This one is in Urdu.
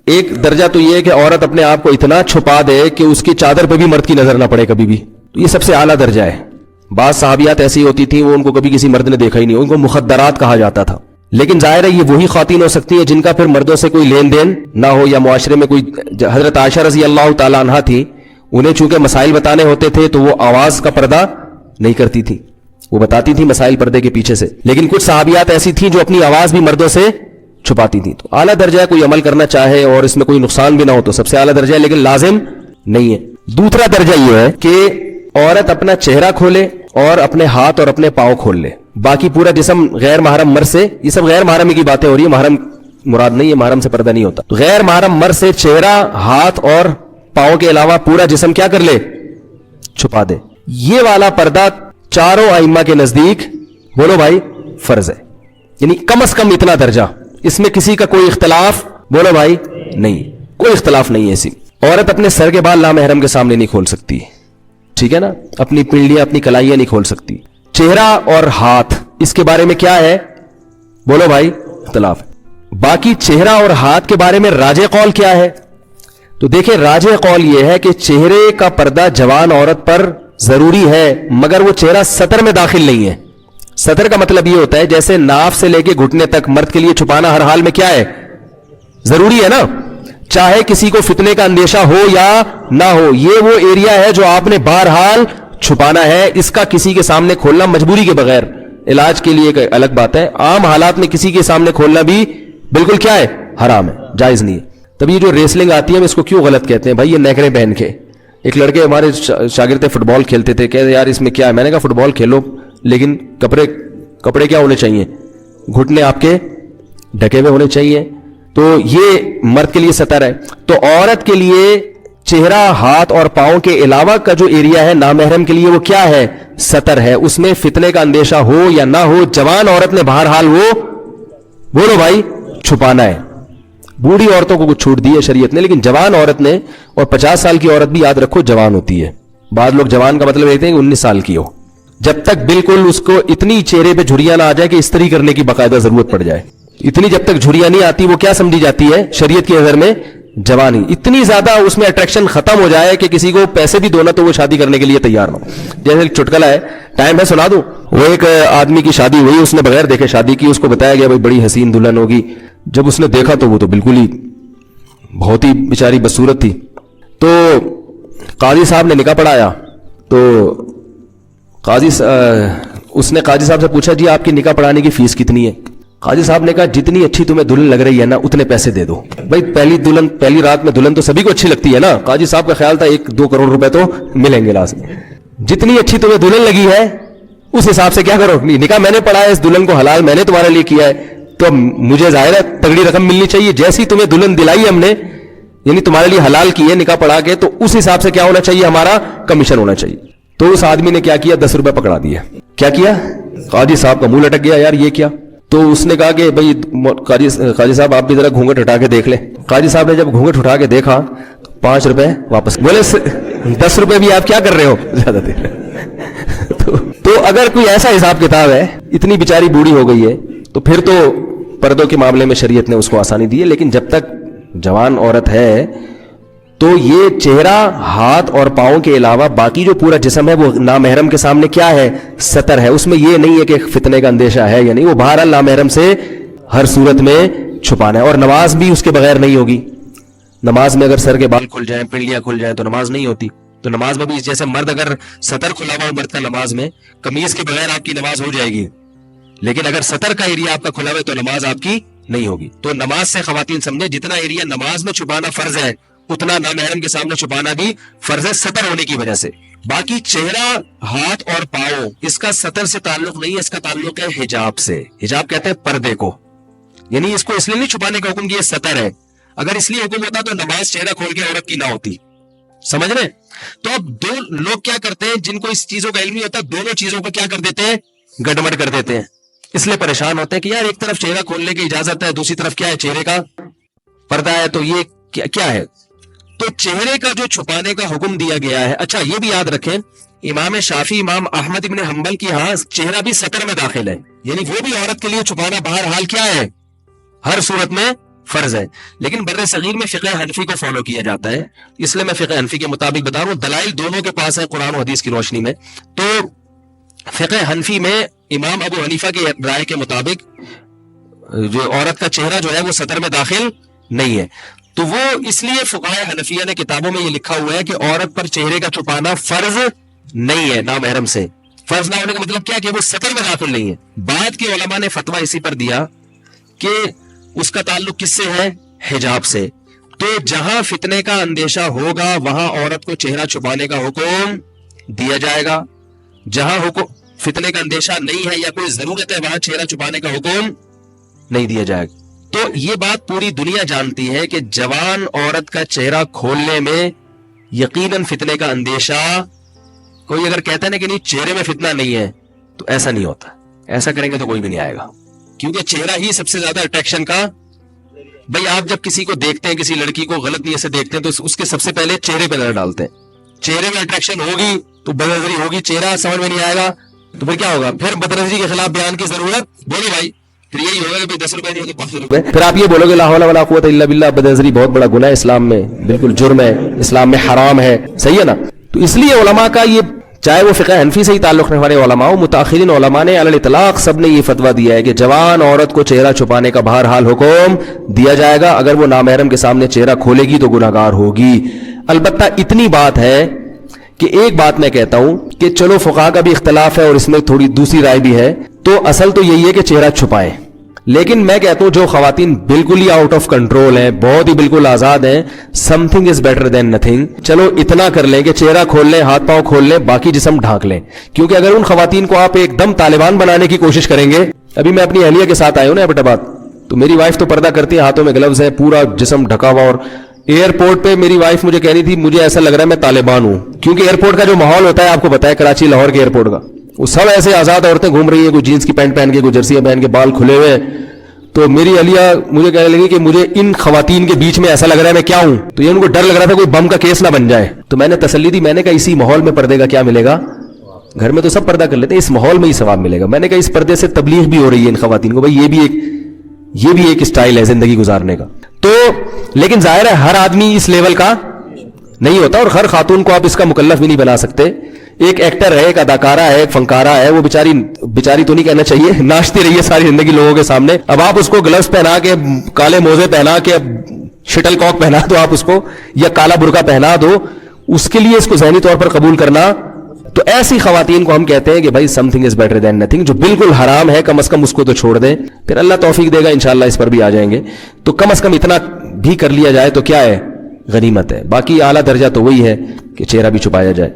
ایک درجہ تو یہ ہے کہ عورت اپنے آپ کو اتنا چھپا دے کہ اس کی چادر پہ بھی مرد کی نظر نہ پڑے کبھی بھی، تو یہ سب سے اعلیٰ درجہ ہے. بعض صحابیات ایسی ہوتی تھیں وہ ان کو کبھی کسی مرد نے دیکھا ہی نہیں، ان کو مخدرات کہا جاتا تھا. لیکن ظاہر ہے یہ وہی خواتین ہو سکتی ہیں جن کا پھر مردوں سے کوئی لین دین نہ ہو، یا معاشرے میں کوئی. حضرت عائشہ رضی اللہ تعالی عنہا تھی، انہیں چونکہ مسائل بتانے ہوتے تھے تو وہ آواز کا پردہ نہیں کرتی تھی، وہ بتاتی تھی مسائل پردے کے پیچھے سے. لیکن کچھ صحابیات ایسی تھیں جو اپنی آواز بھی مردوں سے چھپاتی تھیں. تو اعلیٰ درجہ ہے، کوئی عمل کرنا چاہے اور اس میں کوئی نقصان بھی نہ ہو تو سب سے اعلیٰ درجہ ہے، لیکن لازم نہیں ہے. دوسرا درجہ یہ ہے کہ عورت اپنا چہرہ کھولے اور اپنے ہاتھ اور اپنے پاؤں کھول لے، باقی پورا جسم غیر محرم مرد سے. یہ سب غیر محرم کی باتیں ہو رہی ہیں، محرم مراد نہیں ہے، محرم سے پردہ نہیں ہوتا. غیر محرم مرد سے چہرہ، ہاتھ اور پاؤں کے علاوہ پورا جسم کیا کر لے؟ چھپا دے. یہ والا پردہ چاروں ائمہ کے نزدیک بولو بھائی فرض ہے، یعنی کم از کم اتنا درجہ. اس میں کسی کا کوئی اختلاف بولو بھائی نہیں، کوئی اختلاف نہیں ہے. ایسی عورت اپنے سر کے بال نامحرم کے سامنے نہیں کھول سکتی، ٹھیک ہے نا، اپنی پنڈلیاں اپنی کلائیاں نہیں کھول سکتی. چہرہ اور ہاتھ اس کے بارے میں کیا ہے بولو بھائی؟ اختلاف. باقی چہرہ اور ہاتھ کے بارے میں راجح قول کیا ہے؟ تو دیکھیں راجح قول یہ ہے کہ چہرے کا پردہ جوان عورت پر ضروری ہے، مگر وہ چہرہ سطر میں داخل نہیں ہے. سطر کا مطلب یہ ہوتا ہے جیسے ناف سے لے کے گھٹنے تک مرد کے لیے چھپانا ہر حال میں کیا ہے؟ ضروری ہے نا، چاہے کسی کو فتنے کا اندیشہ ہو یا نہ ہو. یہ وہ ایریا ہے جو آپ نے بہرحال چھپانا ہے، اس کا کسی کے سامنے کھولنا مجبوری کے بغیر، علاج کے لیے ایک الگ بات ہے، عام حالات میں کسی کے سامنے کھولنا بھی بالکل کیا ہے؟ حرام ہے، جائز نہیں ہے. تب یہ جو ریسلنگ آتی ہے اس کو کیوں غلط کہتے ہیں بھائی؟ یہ نیکریں پہن کے. ایک لڑکے ہمارے شاگرد فٹ بال کھیلتے تھے، کہتے یار اس میں کیا ہے؟ میں نے کہا فٹ بال کھیلو لیکن کپڑے کیا ہونے چاہیے؟ گھٹنے آپ کے ڈھکے ہوئے ہونے چاہیے. تو یہ مرد کے لیے سطر ہے. تو عورت کے لیے چہرہ، ہاتھ اور پاؤں کے علاوہ کا جو ایریا ہے نامحرم کے لیے وہ کیا ہے؟ سطر ہے. اس میں فتنے کا اندیشہ ہو یا نہ ہو، جوان عورت نے بہرحال وہ بولو بھائی چھپانا ہے. بوڑھی عورتوں کو کچھ چھوٹ دی ہے شریعت نے، لیکن جوان عورت نے، اور 50 سال کی عورت بھی یاد رکھو جوان ہوتی ہے. بعض لوگ جوان کا مطلب لیتے ہیں کہ 19 سال کی ہو، جب تک بالکل اس کو اتنی چہرے پہ جھریاں نہ آ جائے کہ استری کرنے کی باقاعدہ ضرورت پڑ جائے. اتنی جب تک جھریاں نہیں آتی وہ کیا سمجھی جاتی ہے شریعت کی نظر میں؟ جوانی. اتنی زیادہ اس میں اٹریکشن ختم ہو جائے کہ کسی کو پیسے بھی دو نا تو وہ شادی کرنے کے لیے تیار نہ. جیسے ایک چٹکلا ہے، ٹائم ہے سنا دوں. وہ ایک آدمی کی شادی ہوئی، اس نے بغیر دیکھے شادی کی، اس کو بتایا گیا بھائی بڑی حسین دلہن ہوگی. جب اس نے دیکھا تو وہ تو بالکل ہی بہت ہی بیچاری بدصورت تھی. تو قاضی صاحب نے نکاح پڑھایا. تو اس نے قاضی صاحب سے پوچھا جی آپ کی نکاح پڑھانے کی فیس کتنی ہے؟ قاضی صاحب نے کہا جتنی اچھی تمہیں دلہن لگ رہی ہے نا اتنے پیسے دے دو. بھائی پہلی رات میں دلہن تو سبھی کو اچھی لگتی ہے نا. قاضی صاحب کا خیال تھا 1-2 کروڑ روپے تو ملیں گے لازم. جتنی اچھی تمہیں دلہن لگی ہے اس حساب سے کیا کرو، نکاح میں نے پڑھا ہے، اس دلہن کو حلال میں نے تمہارے لیے کیا ہے، تو مجھے ظاہر ہے تگڑی رقم ملنی چاہیے. جیسی تمہیں دلہن دلائی ہم نے، یعنی تمہارے لیے حلال کی ہے نکاح پڑھا کے، تو اس حساب سے کیا ہونا چاہیے؟ ہمارا کمیشن ہونا چاہیے. تو اس آدمی نے کیا کیا؟ 10 روپے پکڑا دیا. کیا کیا؟ قاضی صاحب کا منہ لٹک گیا، یار یہ کیا؟ تو اس نے کہا کہ بھائی قاضی صاحب آپ بھی ذرا گھونگھٹ ہٹا کے دیکھ لیں. قاضی صاحب نے جب گھونگھٹ اٹھا کے دیکھا 5 روپے واپس. بولے 10 روپے بھی آپ کیا کر رہے ہو زیادہ دیر. تو اگر کوئی ایسا حساب کتاب ہے، اتنی بیچاری بوڑھی ہو گئی ہے، تو پھر تو پردوں کے معاملے میں شریعت نے اس کو آسانی دی ہے. لیکن جب تک جوان عورت ہے تو یہ چہرہ، ہاتھ اور پاؤں کے علاوہ باقی جو پورا جسم ہے وہ نامحرم کے سامنے کیا ہے؟ سطر ہے. اس میں یہ نہیں ہے کہ فتنے کا اندیشہ ہے یا نہیں، وہ بہرحال نامحرم سے ہر صورت میں چھپانا ہے. اور نماز بھی اس کے بغیر نہیں ہوگی. نماز میں اگر سر کے بال کھل جائیں، پنڈلیاں کھل جائیں تو نماز نہیں ہوتی. تو نماز میں بھی جیسے مرد اگر سطر کھلا ہوا مرد کا نماز میں، قمیض کے بغیر آپ کی نماز ہو جائے گی، لیکن اگر سطر کا ایریا آپ کا کھلا ہوا ہے تو نماز آپ کی نہیں ہوگی. تو نماز سے خواتین سمجھے جتنا ایریا نماز میں چھپانا فرض ہے اتنا نامحرم کے سامنے چھپانا بھی فرض ہے، سطر ہونے کی وجہ سے. باقی چہرہ، ہاتھ اور پاؤں اس کا سطر سے تعلق نہیں ہے، اس کا تعلق ہے حجاب سے. حجاب کہتے ہیں پردے کو، یعنی اس کو اس لیے نہیں چھپانے کا حکم کیا سطر ہے. اگر اس لیے حکم ہوتا تو نماز چہرہ کھول کے عورت کی نہ ہوتی. سمجھ رہے؟ تو اب دو لوگ کیا کرتے ہیں جن کو اس چیزوں کا علم نہیں ہوتا، دونوں چیزوں کو کیا کر دیتے ہیں؟ گڑبڑ کر دیتے ہیں. اس لیے پریشان ہوتے ہیں کہ یار ایک طرف چہرہ کھولنے کی اجازت ہے، دوسری طرف کیا ہے؟ چہرے کا پردہ ہے. تو یہ کیا ہے؟ تو چہرے کا جو چھپانے کا حکم دیا گیا ہے. اچھا یہ بھی یاد رکھیں، امام شافعی، امام احمد ابن حنبل کی ہاں چہرہ بھی سطر میں داخل ہے، یعنی وہ بھی عورت کے لیے چھپانا بہرحال کیا ہے؟ ہر صورت میں فرض ہے. لیکن بر صغیر میں فقہ حنفی کو فالو کیا جاتا ہے, اس لیے میں فقہ حنفی کے مطابق بتا رہا ہوں. دلائل دونوں کے پاس ہے قرآن و حدیث کی روشنی میں. تو فقہ حنفی میں امام ابو حنیفہ کی رائے کے مطابق جو عورت کا چہرہ جو ہے وہ سطر میں داخل نہیں ہے. تو وہ اس لیے فقہاء حنفیہ نے کتابوں میں یہ لکھا ہوا ہے کہ عورت پر چہرے کا چھپانا فرض نہیں ہے نامحرم سے. فرض نہ ہونے کا مطلب کیا کہ وہ سطر میں داخل نہیں ہے. بعد کے علماء نے فتویٰ اسی پر دیا کہ اس کا تعلق کس سے ہے؟ حجاب سے. تو جہاں فتنے کا اندیشہ ہوگا وہاں عورت کو چہرہ چھپانے کا حکم دیا جائے گا. جہاں فتنے کا اندیشہ نہیں ہے یا کوئی ضرورت ہے وہاں چہرہ چھپانے کا حکم نہیں دیا جائے گا. تو یہ بات پوری دنیا جانتی ہے کہ جوان عورت کا چہرہ کھولنے میں یقیناً فتنے کا اندیشہ. کوئی اگر کہتا ہے نا کہ نہیں چہرے میں فتنہ نہیں ہے تو ایسا نہیں ہوتا. ایسا کریں گے تو کوئی بھی نہیں آئے گا, کیونکہ چہرہ ہی سب سے زیادہ اٹریکشن کا. بھائی آپ جب کسی کو دیکھتے ہیں, کسی لڑکی کو غلط نیت سے دیکھتے ہیں تو اس کے سب سے پہلے چہرے پہ نظر ڈالتے ہیں. چہرے میں اٹریکشن ہوگی تو بدنظری ہوگی, چہرہ سمجھ میں نہیں آئے گا تو پھر کیا ہوگا؟ پھر بدنظری کے خلاف بیان کی ضرورت بولو بھائی. پھر یہی ہوگا کہ 10 روپے نہیں 5 روپے. پھر آپ یہ بولو گے لا حول ولا قوت الا باللہ. بدنظری بہت بڑا گناہ ہے اسلام میں, بالکل جرم ہے, اسلام میں حرام ہے. صحیح ہے نا؟ تو اس لیے علماء کا یہ, چاہے وہ فقہ حنفی سے ہی تعلق رکھنے والے علماء ہو, متاخرین علماء نے علی الاطلاق سب نے یہ فتویٰ دیا ہے کہ جوان عورت کو چہرہ چھپانے کا بہرحال حکم دیا جائے گا. اگر وہ نامحرم کے سامنے چہرہ کھولے گی تو گناہگار ہوگی. البتہ اتنی بات ہے کہ ایک بات میں کہتا ہوں کہ چلو فقہاء کا بھی اختلاف ہے اور اس میں تھوڑی دوسری رائے بھی ہے, تو اصل تو یہی ہے کہ چہرہ چھپائیں. لیکن میں کہتا ہوں جو خواتین بالکل ہی آؤٹ آف کنٹرول ہیں, بہت ہی بالکل آزاد ہیں, some thing is better than nothing. چلو اتنا کر لیں کہ چہرہ کھول لیں, ہاتھ پاؤں کھول لیں, باقی جسم ڈھانک لیں. کیونکہ اگر ان خواتین کو آپ ایک دم طالبان بنانے کی کوشش کریں گے, ابھی میں اپنی اہلیہ کے ساتھ آیا ہوں نا ایبٹ آباد, تو میری وائف تو پردہ کرتی ہے, ہاتھوں میں گلوز ہے, پورا جسم ڈھکا ہوا, اور ایئرپورٹ پہ میری وائف مجھے کہہ رہی تھی مجھے ایسا لگ رہا ہے میں طالبان ہوں. کیونکہ ایئرپورٹ کا جو ماحول ہوتا ہے آپ کو پتا ہے, کراچی لاہور کے ایئرپورٹ کا, وہ سب ایسے آزاد عورتیں گھوم رہی ہیں, کوئی جینس کی پینٹ پہن کے, کوئی جرسیاں پہن کے, بال کھلے ہوئے. تو میری اہلیہ مجھے کہنے لگی کہ مجھے ان خواتین کے بیچ میں ایسا لگ رہا ہے میں کیا ہوں. تو یہ ان کو ڈر لگ رہا تھا کوئی بم کا کیس نہ بن جائے. تو میں نے تسلی دی, میں نے کہا اسی ماحول میں پردے کا کیا ملے گا, گھر میں تو سب پردہ کر لیتے ہیں, اس ماحول میں ہی ثواب ملے گا. میں نے کہا اس پردے سے تبلیغ بھی ہو رہی ہے ان خواتین کو, بھائی یہ بھی ایک اسٹائل ہے زندگی گزارنے کا. تو لیکن ظاہر ہے ہر آدمی اس لیول کا نہیں ہوتا, اور ہر خاتون کو آپ اس کا مکلف بھی نہیں بنا سکتے. ایک ایکٹر ہے, ایک اداکارہ ہے, ایک فنکارہ ہے, وہ بیچاری تو نہیں کہنا چاہیے, ناچتی رہی ہے ساری زندگی لوگوں کے سامنے. اب آپ اس کو گلوز پہنا کے, کالے موزے پہنا کے, شٹل کاک پہنا دو آپ اس کو, یا کالا برقع پہنا دو, اس کے لیے اس کو ذہنی طور پر قبول کرنا. تو ایسی خواتین کو ہم کہتے ہیں کہ بھائی some thing is better than nothing. جو بالکل حرام ہے کم از کم اس کو تو چھوڑ دیں, پھر اللہ توفیق دے گا انشاءاللہ اس پر بھی آ جائیں گے. تو کم از کم اتنا بھی کر لیا جائے تو کیا ہے, غنیمت ہے. باقی اعلیٰ درجہ تو وہی ہے کہ چہرہ بھی چھپایا جائے.